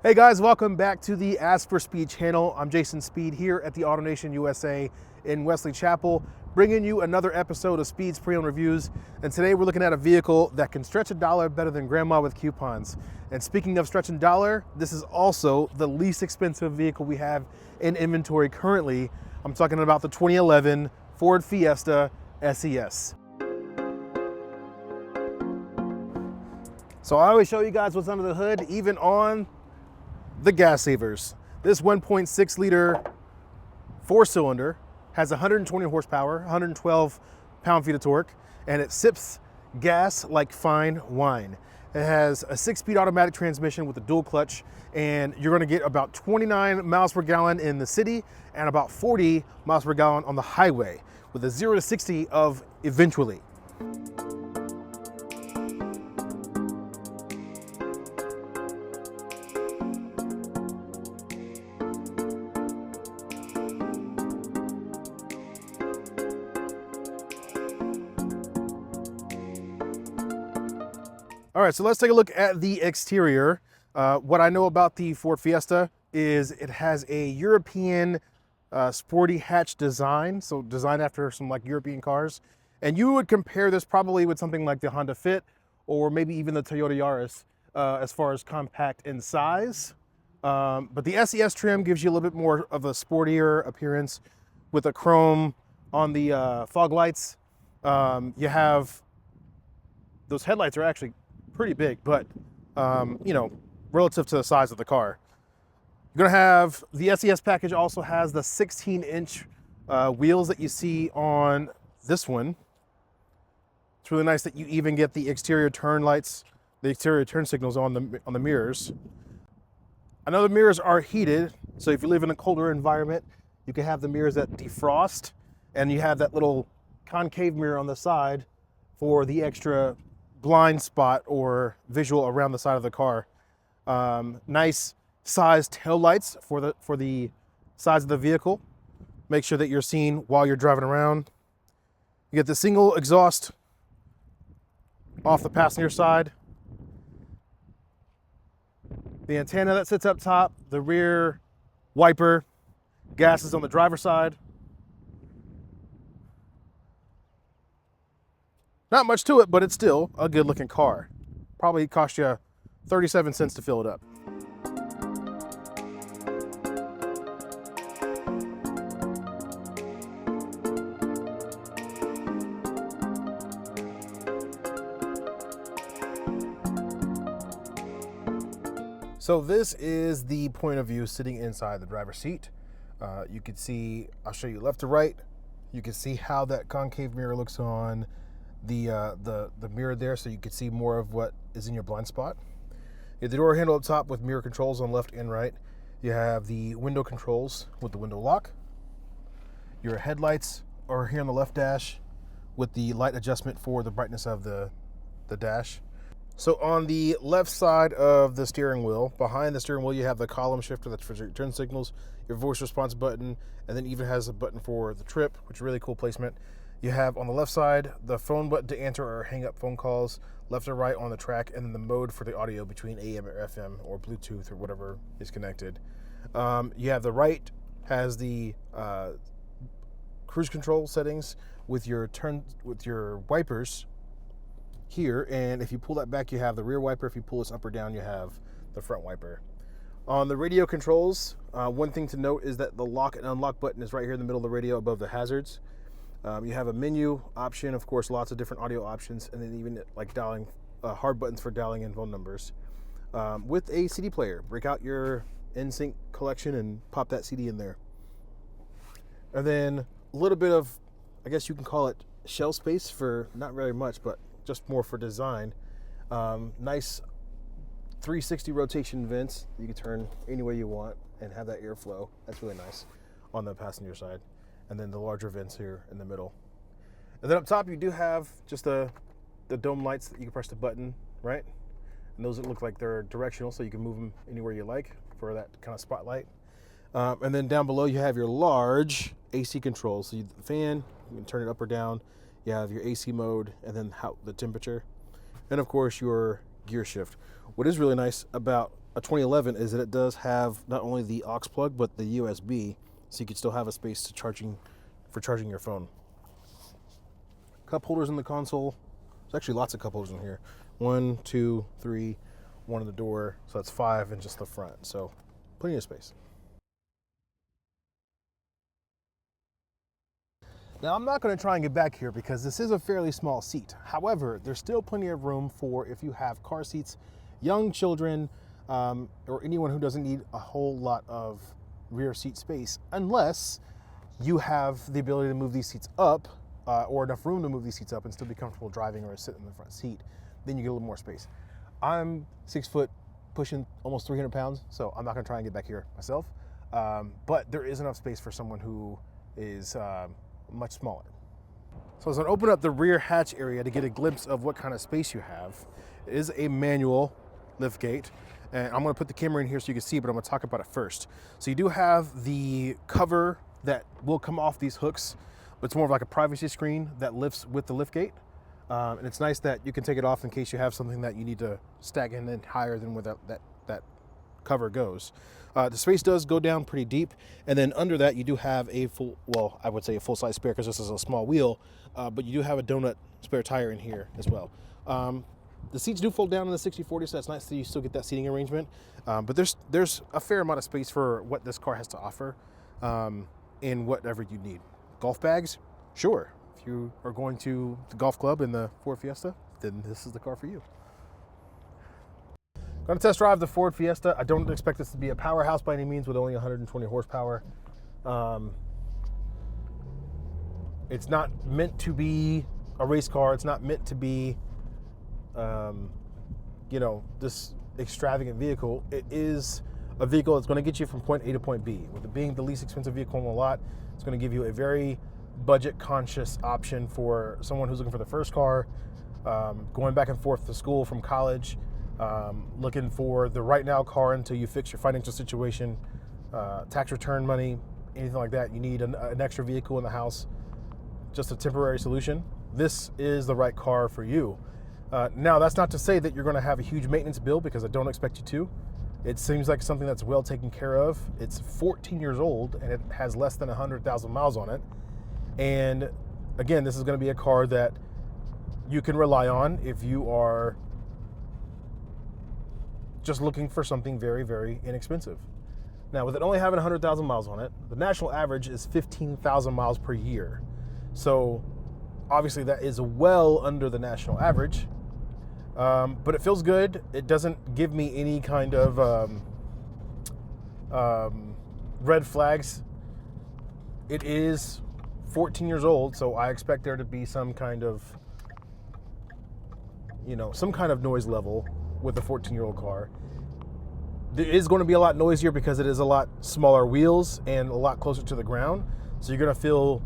Hey guys, welcome back to the Ask for Speed channel. I'm Jason Speed here at the AutoNation USA in Wesley Chapel, bringing you another episode of Speed's Pre-Owned Reviews. And today we're looking at a vehicle that can stretch a dollar better than grandma with coupons. And speaking of stretching dollar, this is also the least expensive vehicle we have in inventory currently. I'm talking about the 2011 Ford Fiesta SES. So I always show you guys what's under the hood, even on the gas savers. This 1.6 liter four cylinder has 120 horsepower, 112 pound-feet of torque, and it sips gas like fine wine. It has a 6-speed automatic transmission with a dual clutch, and you're gonna get about 29 miles per gallon in the city and about 40 miles per gallon on the highway, with a 0 to 60 of eventually. All right, so let's take a look at the exterior. What I know about the Ford Fiesta is it has a European sporty hatch design, so designed after some like European cars. And you would compare this probably with something like the Honda Fit or maybe even the Toyota Yaris as far as compact in size. But the SES trim gives you a little bit more of a sportier appearance with a chrome on the fog lights. You have those headlights are actually pretty big, but you know, relative to the size of the car. You're gonna have the SES package also has the 16-inch wheels that you see on this one. It's really nice that you even get the exterior turn lights, the exterior turn signals on the mirrors. I know the mirrors are heated, so if you live in a colder environment, you can have the mirrors that defrost, and you have that little concave mirror on the side for the extra blind spot or visual around the side of the car. Nice sized tail lights for the size of the vehicle. Make sure that you're seen while you're driving around. You get the single exhaust off the passenger side. The antenna that sits up top, the rear wiper, gas is on the driver's side. Not much to it, but it's still a good looking car. Probably cost you 37 cents to fill it up. So this is the point of view sitting inside the driver's seat. You can see, I'll show you left to right. You can see how that concave mirror looks on the mirror there, so you can see more of what is in your blind spot. You have the door handle up top with mirror controls on left and right. You have the window controls with the window lock. Your headlights are here on the left dash with the light adjustment for the brightness of the dash. So on the left side of the steering wheel, behind the steering wheel, you have the column shifter that's for your turn signals, your voice response button, and then even has a button for the trip, which is really cool placement. You have on the left side the phone button to answer or hang up phone calls, left or right on the track, and then the mode for the audio between AM or FM or Bluetooth or whatever is connected. You have the right has the cruise control settings with your wipers here, and if you pull that back, you have the rear wiper. If you pull this up or down, you have the front wiper. On the radio controls, one thing to note is that the lock and unlock button is right here in the middle of the radio above the hazards. You have a menu option, of course, lots of different audio options, and then even like dialing, hard buttons for dialing in phone numbers. With a CD player, break out your NSYNC collection and pop that CD in there. And then a little bit of, I guess you can call it shelf space for not very much, but just more for design. Nice 360 rotation vents you can turn any way you want and have that airflow. That's really nice on the passenger side. And then the larger vents here in the middle. And then up top, you do have just the dome lights that you can press the button, right? And those look like they're directional, so you can move them anywhere you like for that kind of spotlight. And then down below, you have your large AC controls. So the fan, you can turn it up or down. You have your AC mode, and then the temperature. And of course, your gear shift. What is really nice about a 2011 is that it does have not only the aux plug but the USB, so you can still have a space to charging your phone. Cup holders in the console. There's actually lots of cup holders in here. 1, 2, 3, one in the door, so that's 5 in just the front. So plenty of space. Now, I'm not going to try and get back here because this is a fairly small seat. However, there's still plenty of room for if you have car seats, young children, or anyone who doesn't need a whole lot of rear seat space, unless you have the ability to move these seats up or enough room to move these seats up and still be comfortable driving or sitting in the front seat. Then you get a little more space. I'm 6 foot, pushing almost 300 pounds, so I'm not going to try and get back here myself. But there is enough space for someone who is much smaller. So as I open up the rear hatch area to get a glimpse of what kind of space you have, it is a manual lift gate. And I'm going to put the camera in here so you can see, but I'm going to talk about it first. So you do have the cover that will come off these hooks, but it's more of like a privacy screen that lifts with the lift gate. And it's nice that you can take it off in case you have something that you need to stack in and higher than where that cover goes. The space does go down pretty deep, and then under that you do have a full, well, I would say a full-size spare because this is a small wheel, but you do have a donut spare tire in here as well. The seats do fold down in the 60/40, so that's nice that you still get that seating arrangement. But there's a fair amount of space for what this car has to offer in whatever you need. Golf bags, sure. If you are going to the golf club in the Ford Fiesta, then this is the car for you. Going to test drive the Ford Fiesta. I don't expect this to be a powerhouse by any means with only 120 horsepower. It's not meant to be a race car. It's not meant to be, this extravagant vehicle. It is a vehicle that's going to get you from point A to point B. With it being the least expensive vehicle in the lot, it's going to give you a very budget-conscious option for someone who's looking for the first car, going back and forth to school from college, looking for the right now car until you fix your financial situation, tax return money, anything like that. You need an extra vehicle in the house, just a temporary solution. This is the right car for you. Now, that's not to say that you're going to have a huge maintenance bill, because I don't expect you to. It seems like something that's well taken care of. It's 14 years old and it has less than 100,000 miles on it. And again, this is going to be a car that you can rely on if you are just looking for something very, very inexpensive. Now, with it only having 100,000 miles on it, the national average is 15,000 miles per year. So obviously that is well under the national average, but it feels good. It doesn't give me any kind of red flags. It is 14 years old, so I expect there to be some kind of, some kind of noise level with a 14-year-old car. It is going to be a lot noisier because it is a lot smaller wheels and a lot closer to the ground. So you're going to feel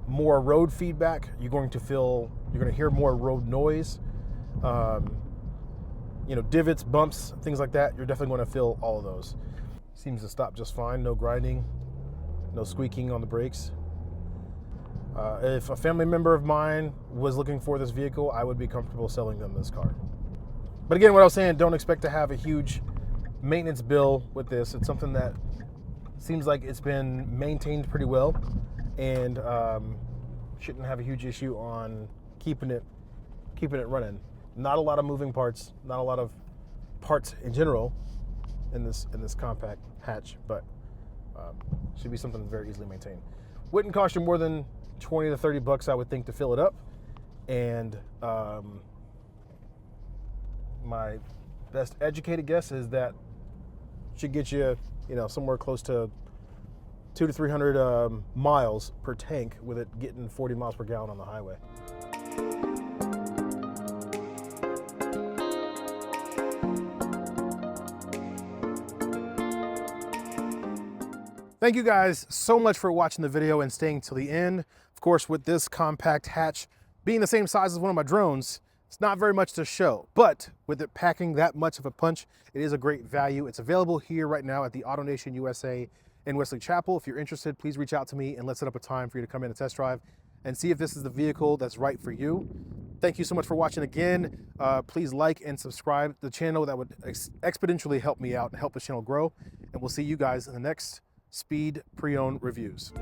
more road feedback. You're going to hear more road noise. Divots, bumps, things like that. You're definitely going to feel all of those. Seems to stop just fine. No grinding, no squeaking on the brakes. If a family member of mine was looking for this vehicle, I would be comfortable selling them this car. But again, what I was saying, don't expect to have a huge maintenance bill with this. It's something that seems like it's been maintained pretty well, and shouldn't have a huge issue on keeping it running. Not a lot of moving parts, not a lot of parts in general in this compact hatch, but should be something very easily maintained. Wouldn't cost you more than 20 to 30 bucks, I would think, to fill it up. And my best educated guess is that should get you, somewhere close to 200 to 300 miles per tank, with it getting 40 miles per gallon on the highway. Thank you guys so much for watching the video and staying till the end. Of course, with this compact hatch being the same size as one of my drones, it's not very much to show, but with it packing that much of a punch, it is a great value. It's available here right now at the AutoNation USA in Wesley Chapel. If you're interested, please reach out to me and let's set up a time for you to come in and test drive and see if this is the vehicle that's right for you. Thank you so much for watching again. Please like and subscribe to the channel. That would exponentially help me out and help the channel grow. And we'll see you guys in the next Speed Pre-Owned reviews.